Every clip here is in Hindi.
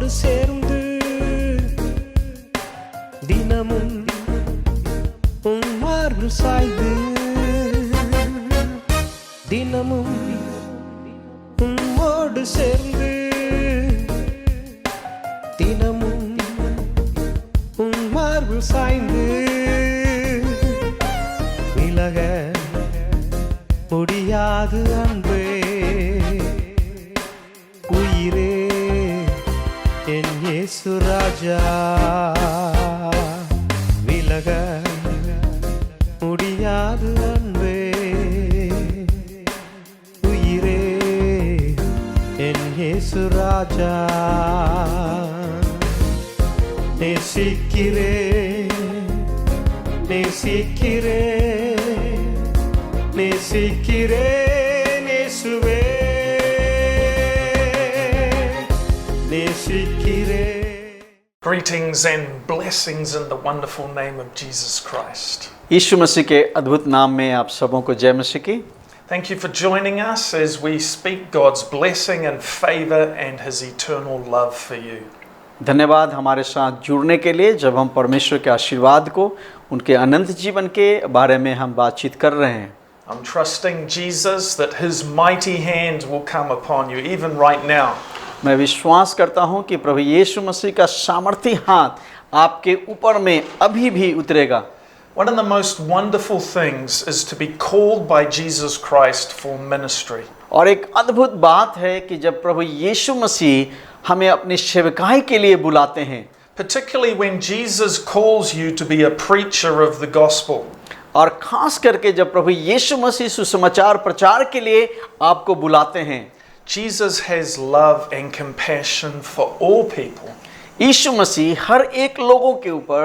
உம்மோடு சேர்ந்து தினமும் உம் மார்பில் சாய்ந்து தினமும் உம்மோடு சேர்ந்து தினமும் உம் மார்பில் சாய்ந்து விலக முடியாது அன்பே உயிரே என் இயேசு ராஜா விலக முடியாது அன்பே உயிரே என் இயேசு ராஜா நேசிக்கிறே நேசிக்கிறே நேசிக்கிறே நேசுவே நேசிக்கிறே. Greetings and blessings in the wonderful name of Jesus Christ. यीशु मसीह के अद्भुत नाम में आप सबों को जय मसीह की. Thank you for joining us as we speak God's blessing and favor and His eternal love for you. धन्यवाद हमारे साथ जुड़ने के लिए जब हम परमेश्वर के आशीर्वाद को उनके अनंत जीवन के बारे में हम बातचीत कर रहे हैं. I'm trusting Jesus that His mighty hand will come upon you even right now. मैं विश्वास करता हूं कि प्रभु यीशु मसीह का सामर्थी हाथ आपके ऊपर में अभी भी उतरेगा. One of the most wonderful things is to be called by Jesus Christ for ministry. और एक अद्भुत बात है कि जब प्रभु यीशु मसीह हमें अपनी सेवकाई के लिए बुलाते हैं, Particularly when Jesus calls you to be a preacher of the gospel. और खास करके जब प्रभु यीशु मसीह सुसमाचार प्रचार के लिए आपको बुलाते हैं. Jesus has love and compassion for all people. यीशु मसीह हर एक लोगों के ऊपर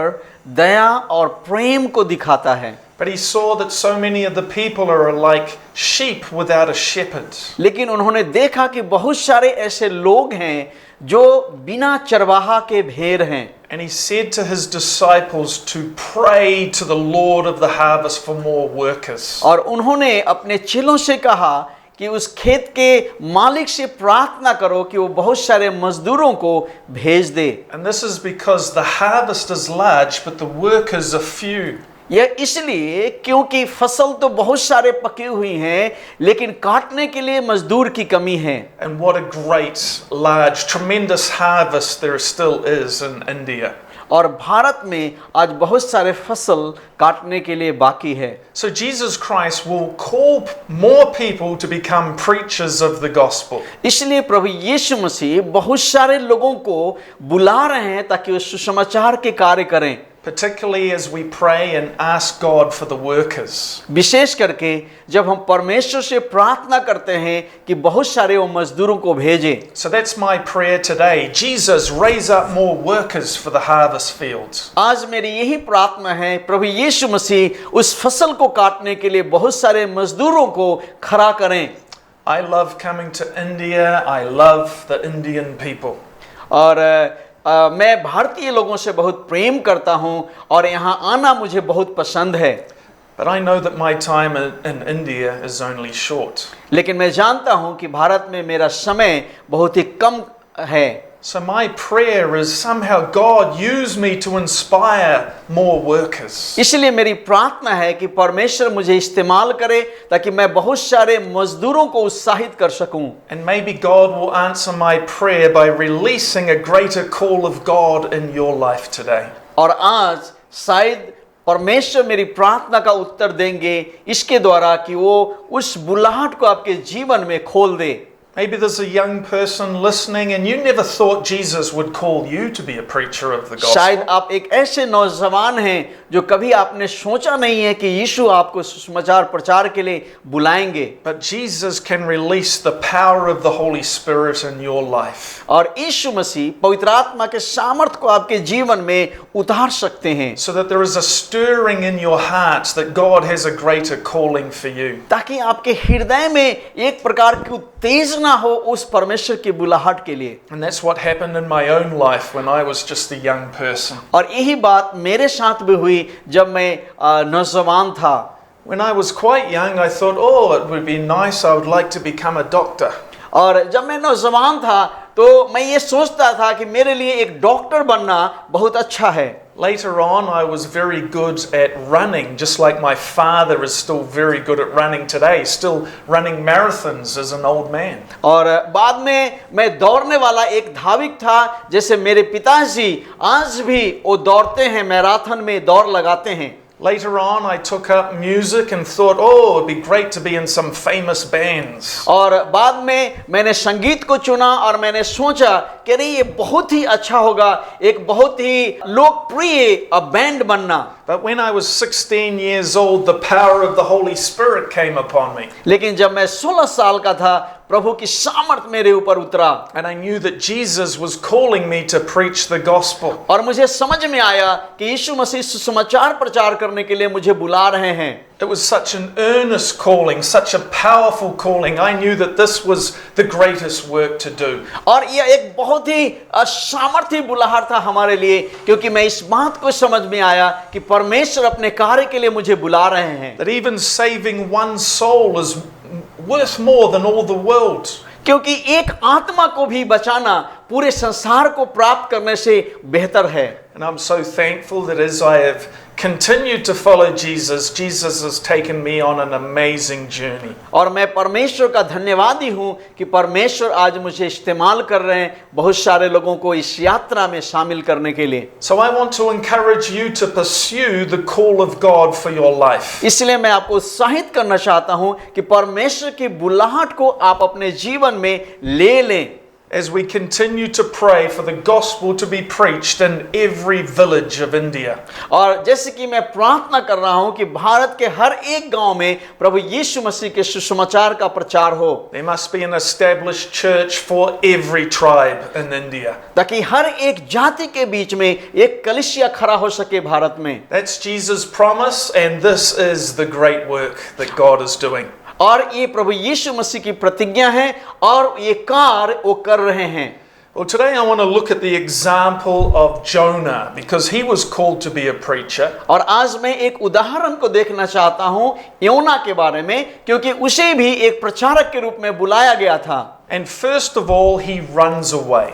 दया और प्रेम को दिखाता है. But he saw that so many of the people are like sheep without a shepherd. लेकिन उन्होंने देखा कि बहुत सारे ऐसे लोग हैं जो बिना चरवाहा के भेड़ हैं. And he said to his disciples to pray to the Lord of the harvest for more workers. और उन्होंने अपने चेलों से कहा कि उस खेत के मालिक से प्रार्थना करो कि वो बहुत सारे मजदूरों को भेज दे. And this is because the harvest is large but the workers are few. यह इसलिए क्योंकि फसल तो बहुत सारे पकी हुई हैं लेकिन काटने के लिए मजदूर की कमी है. And what a great, large, tremendous harvest there still is in India. और भारत में आज बहुत सारे फसल काटने के लिए बाकी है. So Jesus Christ will call more people to become preachers of the gospel. इसलिए प्रभु यीशु मसीह बहुत सारे लोगों को बुला रहे हैं ताकि वे सुसमाचार के कार्य करें. Particularly as we pray and ask God for the workers. विशेष करके जब हम परमेश्वर से प्रार्थना करते हैं कि बहुत सारे वो मजदूरों को भेजे. So that's my prayer today. Jesus, raise up more workers for the harvest fields. आज मेरी यही प्रार्थना है, प्रभु यीशु मसीह उस फसल को काटने के लिए बहुत सारे मजदूरों को खड़ा करें. I love coming to India. I love the Indian people. और मैं भारतीय लोगों से बहुत प्रेम करता हूं और यहाँ आना मुझे बहुत पसंद है. But I know that my time in India is only short. लेकिन मैं जानता हूं कि भारत में मेरा समय बहुत ही कम है. So my prayer is somehow God use me to inspire more workers. इसलिए मेरी प्रार्थना है कि परमेश्वर मुझे इस्तेमाल करे ताकि मैं बहुत सारे मजदूरों को उत्साहित कर सकूं. And maybe God will answer my prayer by releasing a greater call of God in your life today. और आज शायद परमेश्वर मेरी प्रार्थना का उत्तर देंगे इसके द्वारा कि वो उस बुलाहट को आपके जीवन में खोल दे. Maybe there's a young person listening and you never thought Jesus would call you to be a preacher of the gospel. शायद आप एक ऐसे नौजवान हैं जो कभी आपने सोचा नहीं है कि यीशु आपको सुसमाचार प्रचार के लिए बुलाएंगे. But Jesus can release the power of the Holy Spirit in your life. और यीशु मसीह पवित्र आत्मा के सामर्थ को आपके जीवन में उतार सकते हैं. So that there is a stirring in your hearts that God has a greater calling for you. ताकि आपके हृदय में एक प्रकार की उत्तेजना हो उस परमेश्वर की बुलाहट के लिए. And that's what happened in my own life when I was just a young person. और यही बात मेरे साथ भी हुई जब मैं नौजवान था. When I was quite young, I thought, oh, it would be nice. I would like to become a doctor. और जब मैं नौजवान था तो मैं ये सोचता था कि मेरे लिए एक डॉक्टर बनना बहुत अच्छा है। Later on, I was very good at running, just like my father is still very good at running today, still running marathons as an old man. और बाद में मैं दौड़ने वाला एक धावक था, जैसे मेरे पिताजी आज भी वो दौड़ते हैं, मैराथन में दौड़ लगाते हैं। Later on, I took up music and thought, oh, it'd be great to be in some famous bands. और बाद में मैंने संगीत को चुना और मैंने सोचा कि अरे ये बहुत ही अच्छा होगा, एक बहुत ही लोकप्रिय बैंड बनना। But when I was 16 years old, the power of the Holy Spirit came upon me. लेकिन जब मैं 16 साल का था, प्रभु की सामर्थ मेरे ऊपर उतरा And I knew that Jesus was calling me to preach the gospel. और मुझे समझ में आया कि यीशु मसीह सुसमाचार प्रचार करने के लिए मुझे बुला रहे हैं। It was such an earnest calling, such a powerful calling. I knew that this was the greatest work to do. और यह एक बहुत ही सामर्थी बुलाहट था हमारे लिए, क्योंकि मैं इस बात को समझ में आया कि परमेश्वर अपने कार्य के लिए मुझे बुला रहे हैं। That even saving one soul is worth more than all the world. क्योंकि एक आत्मा को भी बचाना पूरे संसार को प्राप्त करने से बेहतर है। And I'm so thankful that as I have continued to follow Jesus, Jesus has taken me on an amazing journey. और मैं परमेश्वर का धन्यवादी हूँ कि परमेश्वर आज मुझे इस्तेमाल कर रहे हैं बहुत सारे लोगों को इस यात्रा में शामिल करने के लिए। So I want to encourage you to pursue the call of God for your life. इसलिए मैं आपको उत्साहित करना चाहता हूँ कि परमेश्वर की बुलाहट को आप अपने जीवन में ले लें। As we continue to pray for the gospel to be preached in every village of India. और जैसे कि मैं प्रार्थना कर रहा हूं कि भारत के हर एक गांव में प्रभु यीशु मसीह के सुसमाचार का प्रचार हो। There must be an established church for every tribe in India. ताकि हर एक जाति के बीच में एक कलीसिया खड़ा हो सके भारत में। That's Jesus' promise, and this is the great work that God is doing. और ये प्रभु यीशु मसीह की प्रतिज्ञा है और ये कार्य वो कर रहे हैं। Well, today I want to look at the example of Jonah because he was called to be a preacher. और आज मैं एक उदाहरण को देखना चाहता हूँ योना के बारे में, क्योंकि उसे भी एक प्रचारक के रूप में बुलाया गया था। And first of all, he runs away.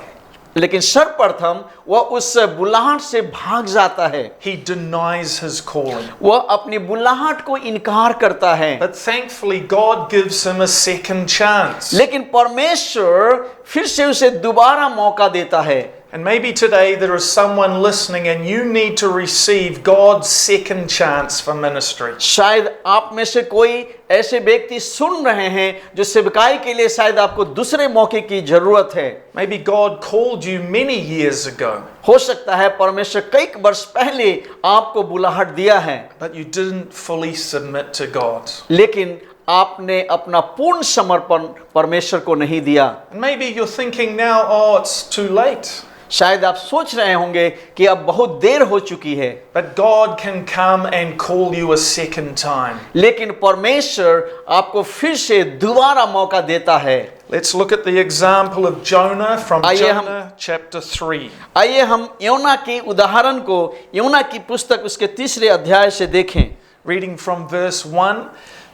लेकिन सर्वप्रथम वह उस बुलाहट से भाग जाता है। He denies his calling. वह अपनी बुलाहट को इनकार करता है। But thankfully, God gives him a second chance. लेकिन परमेश्वर फिर से उसे दोबारा मौका देता है। And maybe today there is someone listening and you need to receive God's second chance for ministry. शायद आप में से कोई ऐसे व्यक्ति सुन रहे हैं जो सेवकाई के लिए शायद आपको दूसरे मौके की जरूरत है। Maybe God called you many years ago. हो सकता है परमेश्वर कई वर्ष पहले आपको बुलाहट दिया है, But you didn't fully submit to God. लेकिन आपने अपना पूर्ण समर्पण परमेश्वर को नहीं दिया। And maybe you're thinking now, oh, it's too late. शायद आप सोच रहे होंगे कि अब बहुत देर हो चुकी है। But God can come and call you a second time. लेकिन परमेश्वर आपको फिर से दोबारा मौका देता है। Let's look at the example of Jonah from आइए हम- Jonah chapter 3. आइए हम योना के उदाहरण को योना की पुस्तक उसके 3 अध्याय से देखें। Reading from verse 1.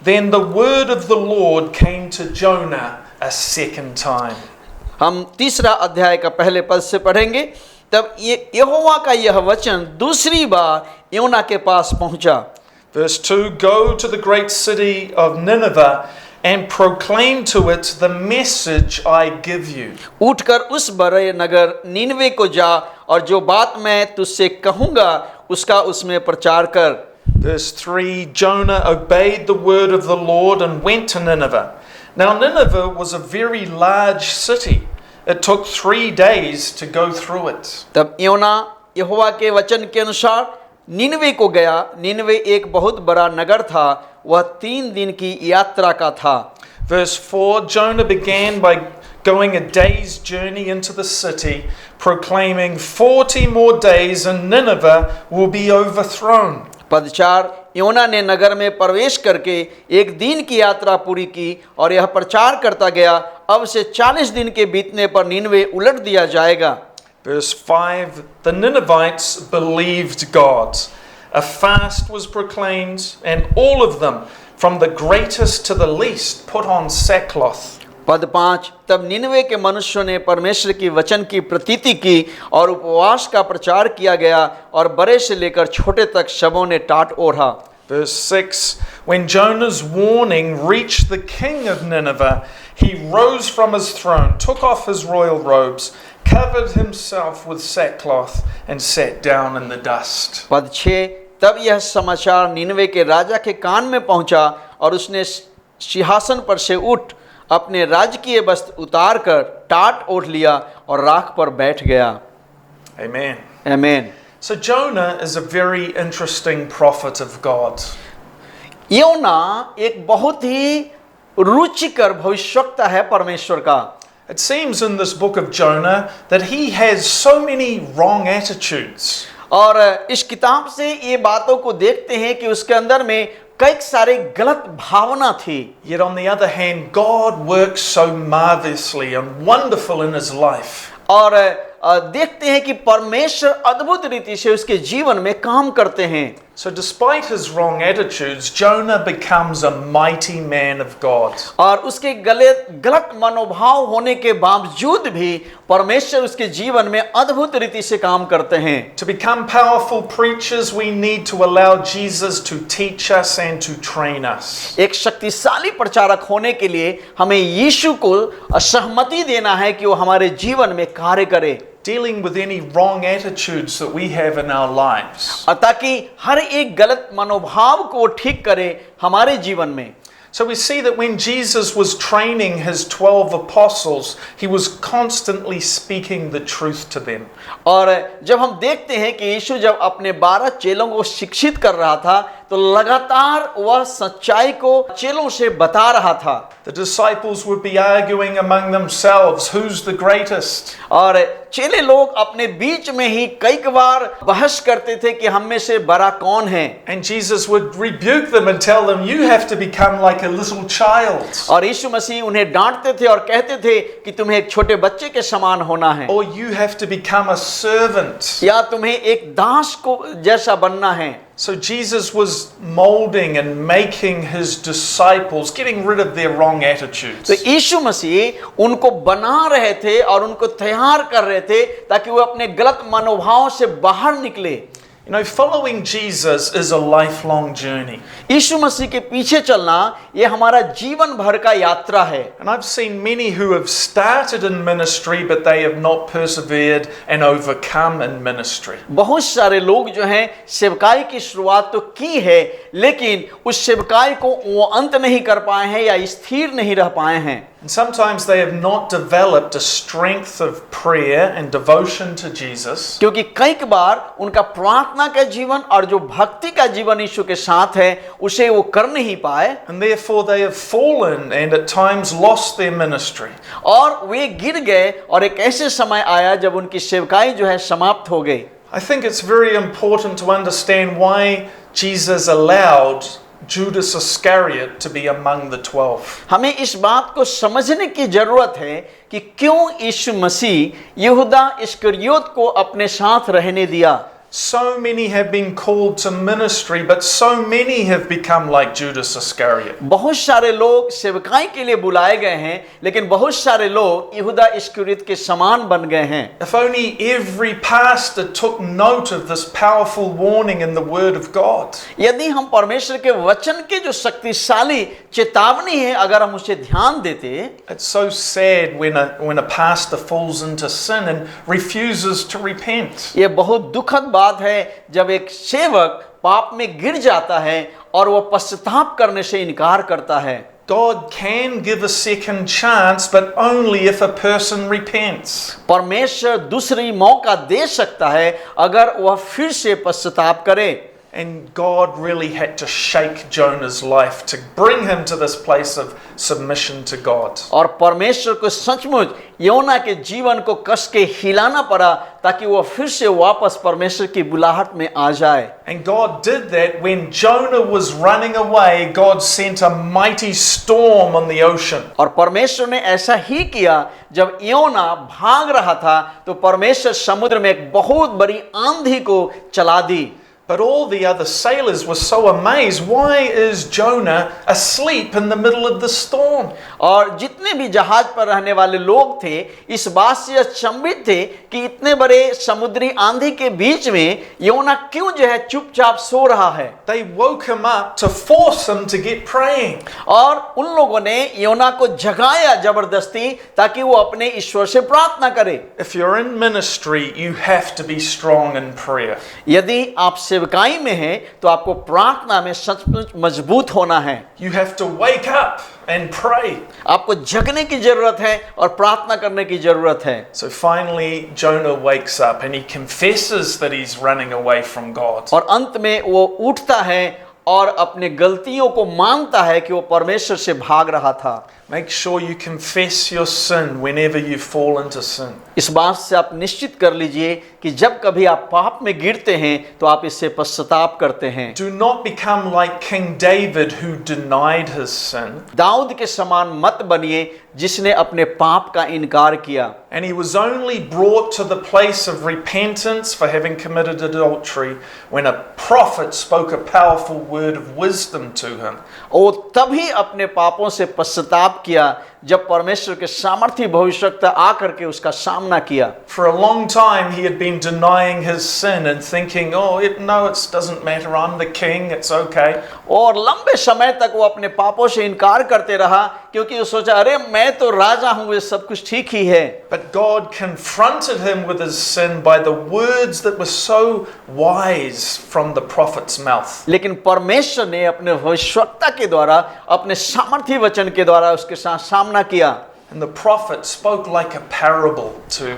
Then the word of the Lord came to Jonah a second time. हम 3 अध्याय का पहले पद से पढ़ेंगे। तब यहोवा का यह वचन दूसरी बार योना के पास पहुंचा। Verse 2. Go to the great city of Nineveh and proclaim to it the message I give you. उठकर उस बड़े नगर नीनवे को जा और जो बात मैं तुझसे कहूँगा उसका उसमें प्रचार कर। Verse 3. Jonah obeyed the word of the Lord and went to Nineveh. Now Nineveh was a very large city. It took 3 days to go through it. तब योना यहोवा के वचन के अनुसार नीनवे को गया। नीनवे एक बहुत बड़ा नगर था, वह 3 दिन की यात्रा का था। Verse 4. Jonah began by going a day's journey into the city, proclaiming 40 more days and Nineveh will be overthrown. पद 4। योना ने नगर में प्रवेश करके 1 दिन की यात्रा पूरी की और यह प्रचार करता गया, अब से 40 दिन के बीतने पर नीनवे उलट दिया जाएगा। Verse 5. The Ninevites believed God. A fast was proclaimed, and all of them, from the greatest to the least, put on sackcloth. पद 5, तब निनवे के मनुष्यों ने परमेश्वर की वचन की प्रतीति की और उपवास का प्रचार किया गया और बड़े से लेकर छोटे तक सबों ने टाट ओढ़ा। Verse 6, when Jonah's warning reached the king of Nineveh, he rose from his throne, took off his royal robes, covered himself with sackcloth, and sat down in the dust. पद 6, तब यह समाचार निनवे के राजा के कान में पहुंचा और उसने सिंहासन पर से उठ अपने राजकीय वस्त्र उतार कर टाट ओढ़ लिया और राख पर बैठ गया। Amen. आमीन। So Jonah is a very interesting prophet of God. योना एक बहुत ही रुचिकर भविष्यवक्ता है परमेश्वर का। It seems in this book of Jonah that he has so many wrong attitudes. और इस किताब से ये बातों को देखते हैं कि उसके अंदर में कई सारे गलत भावना थी। Yet on the other hand, God works so marvelously and wonderful in his life. और देखते हैं कि परमेश्वर अद्भुत रीति से उसके जीवन में काम करते हैं। So despite his wrong attitudes, Jonah becomes a mighty man of God. और उसके गलत मनोभाव होने के बावजूद भी परमेश्वर उसके जीवन में अद्भुत रीति से काम करते हैं। To become powerful preachers, we need to allow Jesus to teach us and to train us. एक शक्तिशाली प्रचारक होने के लिए हमें यीशु को सहमति देना है कि वो हमारे जीवन में कार्य करे। Dealing with any wrong attitudes that we have in our lives. ताकि हर एक गलत मनोभाव को ठीक करे हमारे जीवन में। So we see that when Jesus was training his 12 apostles, he was constantly speaking the truth to them. और जब हम देखते हैं कि यीशु जब अपने 12 चेलों को शिक्षित कर रहा था तो लगातार वह सच्चाई को चेलों से बता रहा था। The disciples would be arguing among themselves, who's the greatest? और चेले लोग अपने बीच में ही कई बार बहस करते थे कि हम में से बड़ा कौन है। And Jesus would rebuke them and tell them, you have to become like a little child. और यीशु मसीह उन्हें डांटते थे और कहते थे कि तुम्हें एक छोटे बच्चे के समान होना है, Or you have to become a servant. या तुम्हें एक दास को जैसा बनना है। So Jesus was molding and making his disciples, getting rid of their wrong attitudes. तो यीशु मसीह उनको बना रहे थे और उनको तैयार कर रहे थे ताकि वो अपने गलत मनोभाव से बाहर निकले। You know, following Jesus is a lifelong journey. यीशु मसीह के पीछे चलना ये हमारा जीवन भर का यात्रा है। And I've seen many who have started in ministry, but they have not persevered and overcome in ministry. बहुत सारे लोग जो हैं सेवकाई की शुरुआत तो की है, लेकिन उस सेवकाई को वो अंत नहीं कर पाए हैं या स्थिर नहीं रह पाए हैं। And sometimes they have not developed a strength of prayer and devotion to Jesus. क्योंकि कई बार उनका प्रार्थना का जीवन और जो भक्ति का जीवन यीशु के साथ है उसे वो कर नहीं पाए, And therefore they have fallen and at times lost their ministry. और वे गिर गए और एक ऐसे समय आया जब उनकी सेवकाई जो है समाप्त हो गई। I think it's very important to understand why Jesus allowed Judas Iscariot to be among the 12. हमें इस बात को समझने की जरूरत है कि क्यों यीशु मसीह यहूदा इस्करियोत को अपने साथ रहने दिया। So many have been called to ministry, but so many have become like Judas Iscariot. बहुत सारे लोग सेवकाई के लिए बुलाए गए हैं, लेकिन बहुत सारे लोग यहूदा इस्करियोत के समान बन गए हैं। If only every pastor took note of this powerful warning in the Word of God. यदि हम परमेश्वर के वचन के जो शक्तिशाली चेतावनी है अगर हम उसे ध्यान देते। It's so sad when a pastor falls into sin and refuses to repent. ये बहुत दुखद बात है जब एक सेवक पाप में गिर जाता है और वह पश्चाताप करने से इनकार करता है। God can give a second chance, but only if a person repents. परमेश्वर दूसरी मौका दे सकता है अगर वह फिर से पश्चाताप करे। And God really had to shake Jonah's life to bring him to this place of submission to God. और परमेश्वर को सचमुच योना के जीवन को कस के हिलाना पड़ा ताकि वह फिर से वापस परमेश्वर की बुलाहट में आ जाए। And God did that when Jonah was running away. God sent a mighty storm on the ocean. और परमेश्वर ने ऐसा ही किया जब योना भाग रहा था तो परमेश्वर समुद्र में एक बहुत बड़ी आंधी को चला दी। But all the other sailors were so amazed. Why is Jonah asleep in the middle of the storm? और जितने भी जहाज पर रहने वाले लोग थे इस बात से अचंभित थे कि इतने बड़े समुद्री आंधी के बीच में योना क्यों जो है चुपचाप सो रहा है। They woke him up to force him to get praying. और उन लोगों ने योना को जगाया जबरदस्ती ताकि वो अपने ईश्वर से प्रार्थना करे। If you're in ministry, you have to be strong in prayer. यदि आप सेवकाई में हैं तो आपको प्रार्थना में सचमुच मजबूत होना है। You have to wake up and pray. आपको जगने की जरूरत है और प्रार्थना करने की जरूरत है। So finally, Jonah wakes up and he confesses that he's running away from God. और अंत में वो उठता है और अपने गलतियों को मानता है कि वो परमेश्वर से भाग रहा था। Make sure you confess your sin whenever you fall into sin. इस बात से आप निश्चित कर लीजिए कि जब कभी आप पाप में गिरते हैं तो आप इससे पश्चाताप करते हैं। Do not become like King David who denied his sin. Dawood के समान मत बनिए जिसने अपने पाप का इनकार किया। And he was only brought to the place of repentance for having committed adultery when a prophet spoke a powerful word of wisdom to him. वो तभी अपने पापों से पश्चाताप किया जब परमेश्वर के सामर्थी भविष्यवक्ता आकर के उसका सामना किया। For a long time he had been denying his sin and thinking, oh, it doesn't matter, I'm the king, it's okay. और लंबे समय तक वो अपने पापों से इनकार करते रहा क्योंकि वो सोचा अरे मैं तो राजा हूँ, ये सब कुछ ठीक ही है। But God confronted him with his sin by the words that were so wise from the prophet's mouth. लेकिन परमेश्वर ने अपने भविष्यवक्ता के द्वारा अपने सामर्थी वचन के द्वारा उसके साथ सामना किया। And the prophet spoke like a parable to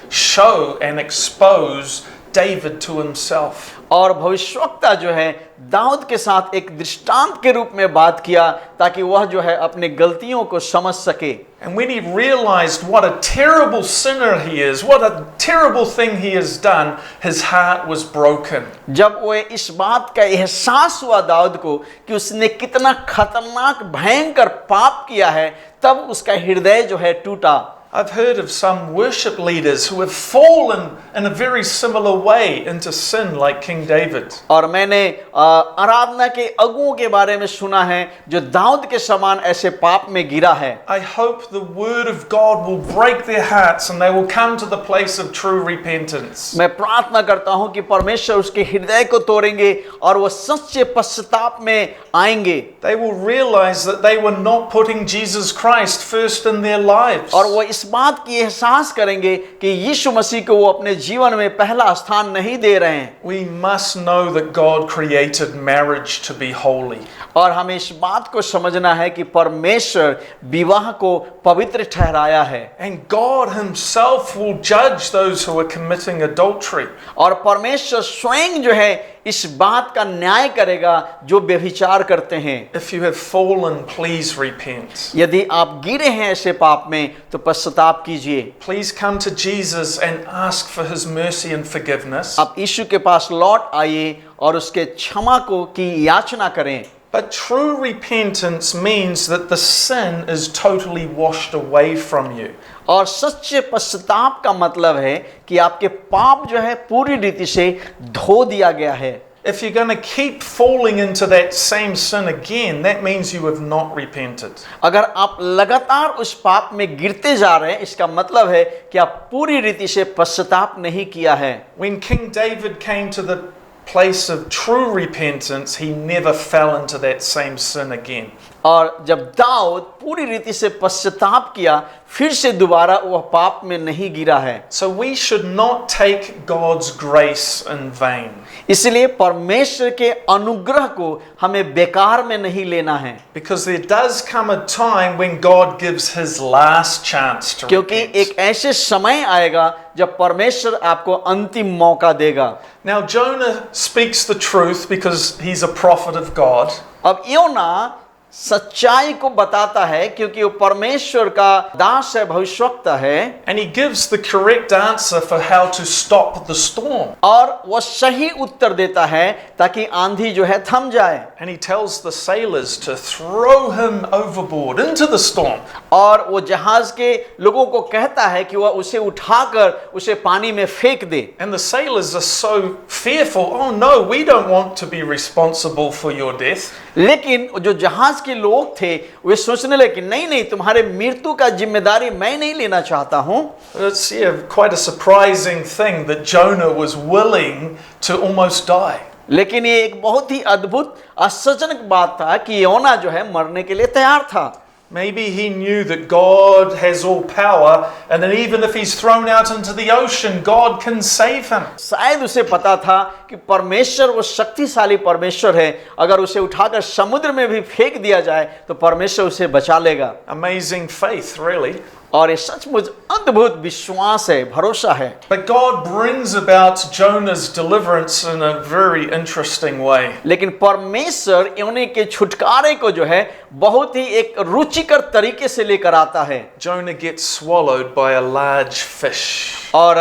show and expose David to himself. और भविष्यवक्ता जो है दाऊद के साथ एक दृष्टांत के रूप में बात किया ताकि वह जो है अपने गलतियों को समझ सके। And when he realized what a terrible sinner he is, what a terrible thing he has done, his heart was broken. जब वो इस बात का एहसास हुआ दाऊद को कि उसने कितना खतरनाक भयंकर पाप किया है तब उसका हृदय जो है टूटा। I've heard of some worship leaders who have fallen in a very similar way into sin like King David. और मैंने आराधना के अगुओं के बारे में सुना है जो दाऊद के समान ऐसे पाप में गिरा है। I hope the word of God will break their hearts and they will come to the place of true repentance. मैं प्रार्थना करता हूं कि परमेश्वर उसके हृदय को तोड़ेंगे और वो सच्चे पश्चाताप में आएंगे। They will realize that they were not putting Jesus Christ first in their lives. और वो इस बात की एहसास करेंगे कि यीशु मसीह को वो अपने जीवन में पहला स्थान नहीं दे रहे हैं। We must know that God created marriage to be holy. और हमें इस बात को समझना है कि परमेश्वर विवाह को पवित्र ठहराया है। And God himself will judge those who are committing adultery. और परमेश्वर स्वयं जो है इस बात का न्याय करेगा जो व्यभिचार करते हैं। If you have fallen, please repent. यदि आप गिरे हैं ऐसे पाप में तो पश्चाताप कीजिए। Please come to Jesus and ask for his mercy and forgiveness. आप यीशु के पास लौट आइए और उसके क्षमा को की याचना करें। But true repentance means that the sin is totally washed away from you. और सच्चे पश्चाताप का मतलब है कि आपके पाप जो है पूरी रीति से धो दिया गया है। If you're going to keep falling into that same sin again, that means you have not repented. अगर आप लगातार उस पाप में गिरते जा रहे हैं इसका मतलब है कि आप पूरी रीति से पश्चाताप नहीं किया है। When King David came to the place of true repentance, he never fell into that same sin again. और जब दाऊद पूरी रीति से पश्चाताप किया फिर से दोबारा वह पाप में नहीं गिरा है। So we should not take God's grace in vain. इसलिए परमेश्वर के अनुग्रह को हमें बेकार में नहीं लेना है। Because there does come a time when God gives his last chance to क्योंकि repent. एक ऐसे समय आएगा जब परमेश्वर आपको अंतिम मौका देगा। Now Jonah speaks the truth because he's a prophet of God. अब योना सच्चाई को बताता है, क्योंकि वो परमेश्वर का दास है, भविष्यवक्ता है, And he gives the correct answer for how to stop the storm. और वो सही उत्तर देता है ताकि आंधी जो है थम जाए। And he tells the sailors to throw him overboard into the storm. और वो जहाज के लोगों को कहता है कि वह उसे उठाकर उसे पानी में फेंक दे। And the sailors are so fearful. Oh no, we don't want to be responsible for your death. लेकिन जो जहाज के लोग थे वे सोचने लगे कि नहीं नहीं, तुम्हारे मृत्यु का जिम्मेदारी मैं नहीं लेना चाहता हूं। It's quite a surprising thing that Jonah was willing to almost die. लेकिन ये एक बहुत ही अद्भुत आश्चर्यजनक बात था कि योना जो है मरने के लिए तैयार था। Maybe he knew that God has all power, and that even if he's thrown out into the ocean, God can save him. शायद उसे पता था कि परमेश्वर वो शक्तिशाली परमेश्वर है, अगर उसे उठाकर समुद्र में भी फेंक दिया जाए तो परमेश्वर उसे बचा लेगा। Amazing faith, really. और ये सचमुच अद्भुत विश्वास है, भरोसा है। But God brings about Jonah's deliverance in a very interesting way. लेकिन परमेश्वर योना के छुटकारे को जो है बहुत ही एक रुचिकर तरीके से लेकर आता है। Jonah gets swallowed by a large fish. और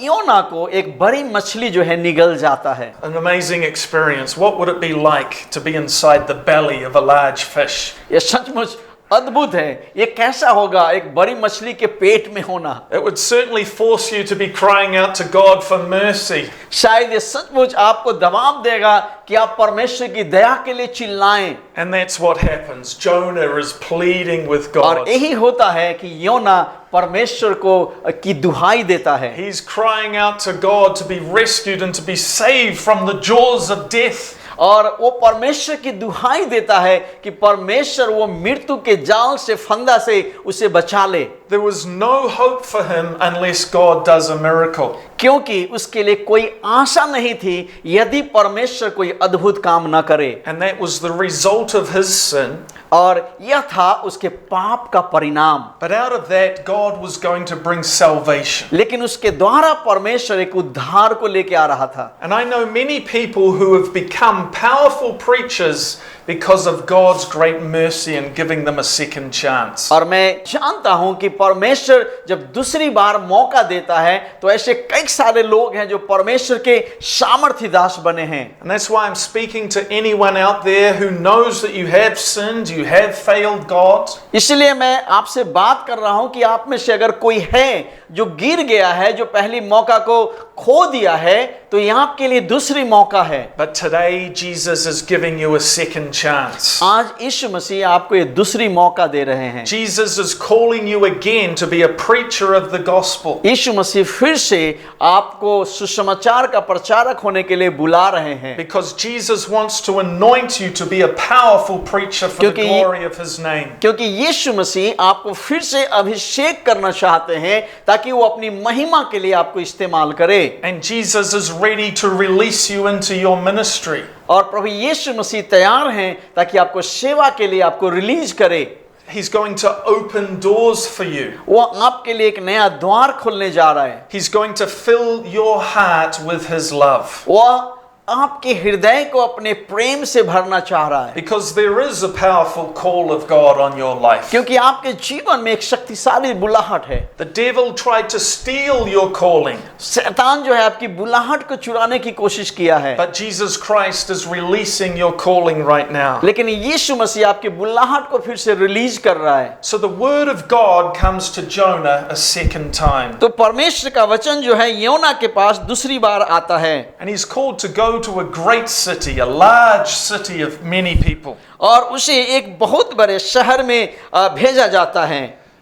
योना को एक बड़ी मछली जो है निगल जाता है। An amazing experience. What would it be like to be inside the belly of a large fish? ये सचमुच अद्भुत है। ये कैसा होगा एक बड़ी मछली के पेट में होना? It would certainly force you to be crying out to God for mercy. शायद ये सचमुच आपको दबाव देगा कि आप परमेश्वर की दया के लिए चिल्लाएं। And that's what happens. Jonah is pleading with और God. यही होता है कि योना परमेश्वर को की दुहाई देता है। He's crying out to God to be rescued and to be saved from the jaws of death. और वो परमेश्वर की दुहाई देता है कि परमेश्वर वो मृत्यु के जाल से, फंदा से उसे बचा ले। There was no hope for him unless God does a miracle. क्योंकि उसके लिए कोई आशा नहीं थी यदि परमेश्वर कोई अद्भुत काम न करे। And that was the result of his sin. और यह था उसके पाप का परिणाम। But out of that, God was going to bring salvation. लेकिन उसके द्वारा परमेश्वर एक उद्धार को लेके आ रहा था। And I know many people who have become powerful preachers because of God's great mercy and giving them a second chance. और मैं जानता हूं कि परमेश्वर जब दूसरी बार मौका देता है तो ऐसे कई सारे लोग हैं जो परमेश्वर के सामर्थ्य दास बने हैं। And that's why I'm speaking to anyone out there who knows that you have sinned, you have failed God. इसलिए मैं आपसे बात कर रहा हूं कि आप में से अगर कोई है जो गिर गया है, जो पहली मौका को खो दिया है, तो यहाँ आपके लिए दूसरी मौका है। But today Jesus is giving you a second chance. आज यीशु मसीह आपको ये दूसरी मौका दे रहे हैं। Jesus is calling you again to be a preacher of the gospel. यीशु मसीह फिर से आपको सुसमाचार का प्रचारक होने के लिए बुला रहे हैं। Because Jesus wants to anoint you to be a powerful preacher for the glory of his name. क्योंकि यीशु मसीह आपको फिर से अभिषेक करना चाहते हैं ताकि वो अपनी महिमा के लिए आपको इस्तेमाल करे। And Jesus is ready to release you into your ministry. और प्रभु यीशु मसीह तैयार हैं ताकि आपको सेवा के लिए आपको रिलीज करे। He's going to open doors for you. वो आपके लिए एक नया द्वार खोलने जा रहा है। He's going to fill your heart with his love. वो आपके हृदय को अपने प्रेम से भरना चाह रहा है। Because there is a powerful call of God on your life. क्योंकि आपके जीवन में एक शक्तिशाली बुलाहट है। The devil tried to steal your calling. शैतान जो है आपकी बुलाहट को चुराने की कोशिश किया है। But Jesus Christ is releasing your calling right now. लेकिन यीशु मसीह आपकी बुलाहट को फिर से रिलीज कर रहा है। So the word of God comes to Jonah a second time. तो परमेश्वर का वचन जो है योना के पास दूसरी बार आता है। And he's called to go to a great city, a large city of many people. और उसे एक बहुत बड़े शहर में भेजा जाता है।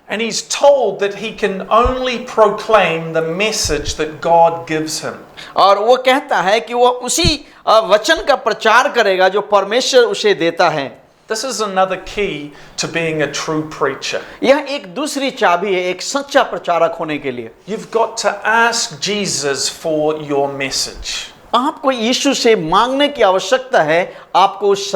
And he's told that he can only proclaim the message that God gives him. और वो कहता है कि वो उसी वचन का प्रचार करेगा जो परमेश्वर उसे देता है। This is another key to being a true preacher. यह एक दूसरी चाबी है एक सच्चा प्रचारक होने के लिए। You've got to ask Jesus for your message. आपको यीशु से मांगने की आवश्यकता है आपको उस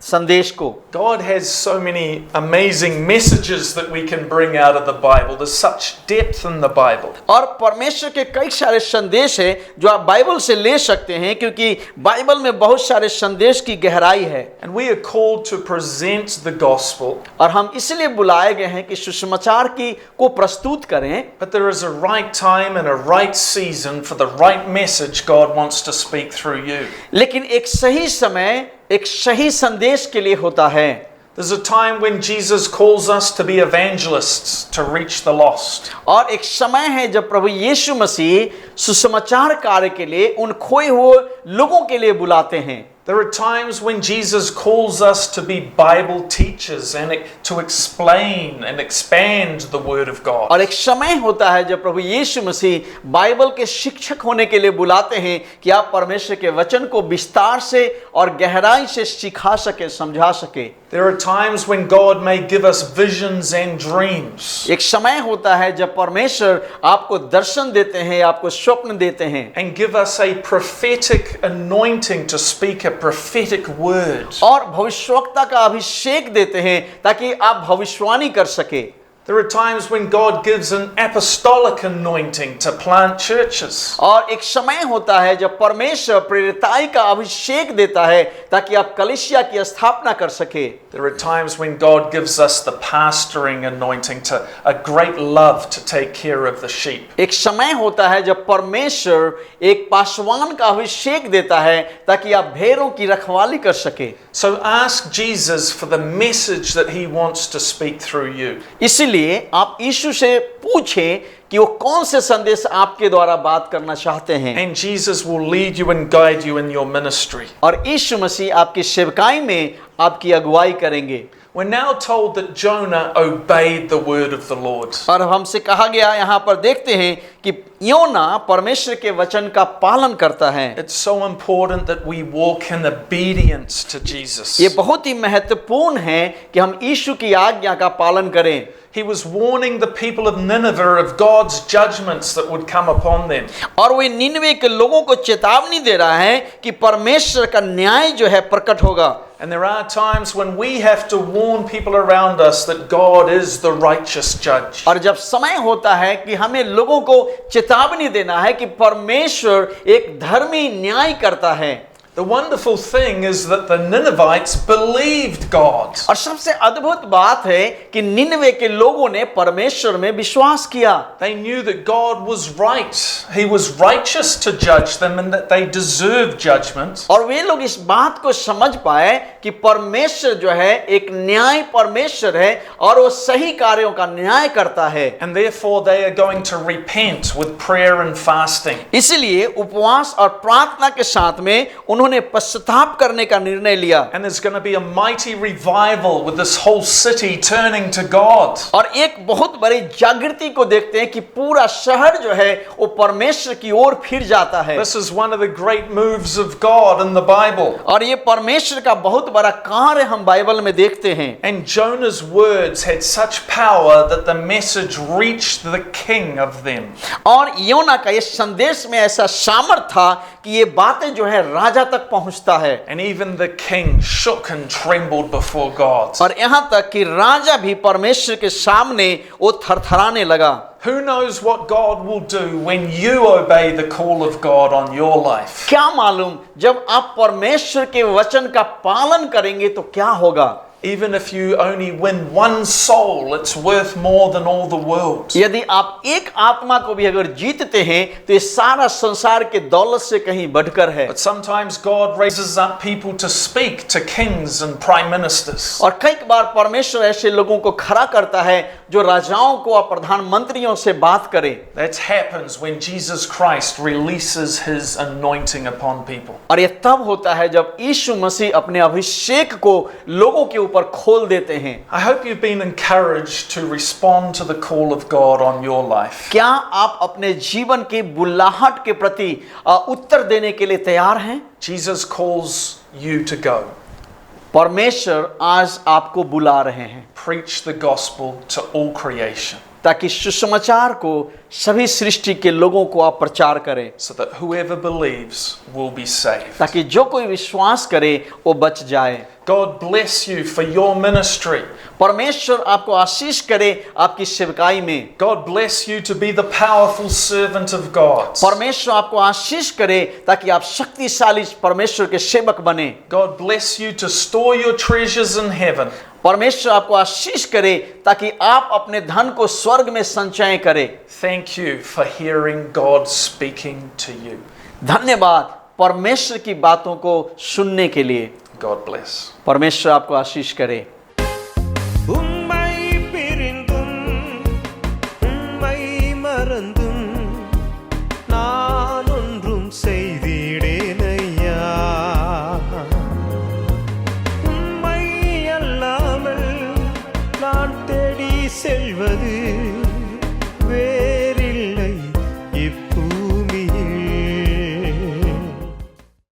संदेश को। God has so many amazing messages that we can bring out of the Bible. There's such depth in the Bible. और परमेश्वर के कई सारे संदेश हैं जो आप बाइबल से ले सकते हैं, क्योंकि बाइबल में बहुत सारे संदेश की गहराई है। And we are called to present the gospel. और हम इसलिए बुलाए गए हैं कि सुसमाचार को प्रस्तुत करें। But there is a right time and a right season for the right message God wants to speak through you. लेकिन एक सही समय एक सही संदेश के लिए होता है। There's a time when Jesus calls us to be evangelists, to reach the lost. और एक समय है जब प्रभु यीशु मसीह सुसमाचार कार्य के लिए उन खोए हुए लोगों के लिए बुलाते हैं। There are times when Jesus calls us to be Bible teachers and to explain and expand the Word of God. और एक समय होता है जब प्रभु यीशु मसीह बाइबल के शिक्षक होने के लिए बुलाते हैं कि आप परमेश्वर के वचन को विस्तार से और गहराई से सिखा सके, समझा सके। There are times when God may give us visions and dreams. एक समय होता है जब परमेश्वर आपको दर्शन देते हैं, आपको स्वप्न देते हैं, And give us a prophetic anointing to speak a prophetic word. और भविष्यवक्ता का अभिषेक देते हैं ताकि आप भविष्यवाणी कर सके। There are times when God gives an apostolic anointing to plant churches. और एक समय होता है जब परमेश्वर प्रेरिताई का अभिषेक देता है ताकि आप कलीसिया की स्थापना कर सके। There are times when God gives us the pastoring anointing, to a great love to take care of the sheep. एक समय होता है जब परमेश्वर एक पासवान का अभिषेक देता है ताकि आप भेड़ों की रखवाली कर सके। So ask Jesus for the message that he wants to speak through you. इसलिए आप यीशु से पूछें कि वो कौन से संदेश आपके द्वारा बात करना चाहते हैं। And Jesus will lead you and guide you in your ministry. और यीशु मसीह आपकी सेवकाई में आपकी अगुवाई करेंगे। We're now told that Jonah obeyed the word of the Lord. और हमसे कहा गया, यहाँ पर देखते हैं कि योना परमेश्वर के वचन का पालन करता है। It's so important that we walk in obedience to Jesus. ये बहुत ही महत्वपूर्ण है कि हम यीशु की आज्ञा का पालन करें। He was warning the people of Nineveh of God's judgments that would come upon them. और वे निनवे के लोगों को चेतावनी दे रहा है कि परमेश्वर का न्याय जो है प्रकट होगा। And there are times when we have to warn people around us that God is the righteous judge. और जब समय होता है कि हमें लोगों को चेतावनी देना है कि परमेश्वर एक धर्मी न्याय करता है। The wonderful thing is that the Ninevites believed God. और सबसे अद्भुत बात है कि निनवे के लोगों ने परमेश्वर में विश्वास किया। They knew that God was right. He was righteous to judge them and that they deserved judgment. और वे लोग इस बात को समझ पाए कि परमेश्वर जो है एक न्याय परमेश्वर है और वो सही कार्यों का न्याय करता है। And therefore they are going to repent with prayer and fasting. इसलिए उपवास और प्रार्थना के साथ में उन्होंने पश्चाताप करने का निर्णय लिया। And there's going to be a mighty revival with this whole city turning to God. और एक बहुत बड़ी जागृति को देखते हैं कि पूरा शहर जो है वो परमेश्वर की ओर फिर जाता है। This is one of the great moves of God in the Bible. और ये परमेश्वर का बहुत बड़ा कार्य हम बाइबल में देखते हैं। And Jonah's words had such power that the message reached the king of them. और योना का ये संदेश में ऐसा सामर्थ था कि ये बातें जो है राजा तक पहुंचता है। And even the king shook and trembled before God. और यहाँ तक कि राजा भी परमेश्वर के सामने वो थरथराने लगा। Who knows what God will do when you obey the call of God on your life? क्या मालूम जब आप परमेश्वर के वचन का पालन करेंगे तो क्या होगा। Even if you only win one soul, it's worth more than all the world. यदि आप एक आत्मा को भी अगर जीतते हैं तो ये सारा संसार के दौलत से कहीं बढ़कर है। But sometimes God raises up people to speak to kings and prime ministers. और कई बार परमेश्वर ऐसे लोगों को खड़ा करता है जो राजाओं को और प्रधानमंत्रियों से बात करे। That happens when Jesus Christ releases his anointing upon people. और ये तब होता है जब यीशु मसीह अपने अभिषेक को लोगों के ऊपर खोल देते हैं। I hope you've been encouraged to respond to the call of God on your life. क्या आप अपने जीवन की बुलाहट के प्रति उत्तर देने के लिए तैयार हैं? Jesus calls you to go. परमेश्वर आज आपको बुला रहे हैं Preach the gospel to all creation, ताकि सुसमाचार को सभी सृष्टि के लोगों को आप प्रचार करें, so that whoever believes will be saved. ताकि जो कोई विश्वास करे वो बच जाए। God bless you for your ministry. परमेश्वर आपको आशीष करे आपकी सेवकाई में। God bless you to be the powerful servant of God. परमेश्वर आपको आशीष करे ताकि आप शक्तिशाली परमेश्वर के सेवक बने। God bless you to store your treasures in heaven. परमेश्वर आपको आशीष करे ताकि आप अपने धन को स्वर्ग में संचय करें। Thank you for hearing God speaking to you. धन्यवाद परमेश्वर की बातों को सुनने के लिए। God bless. परमेश्वर आपको आशीष करे। உம்மை பிரிந்தும் உம்மை மறந்தும் நான் ஒன்றும் செய்திடேனையா உம்மை அல்லாமல் நான் தேடி செல்வது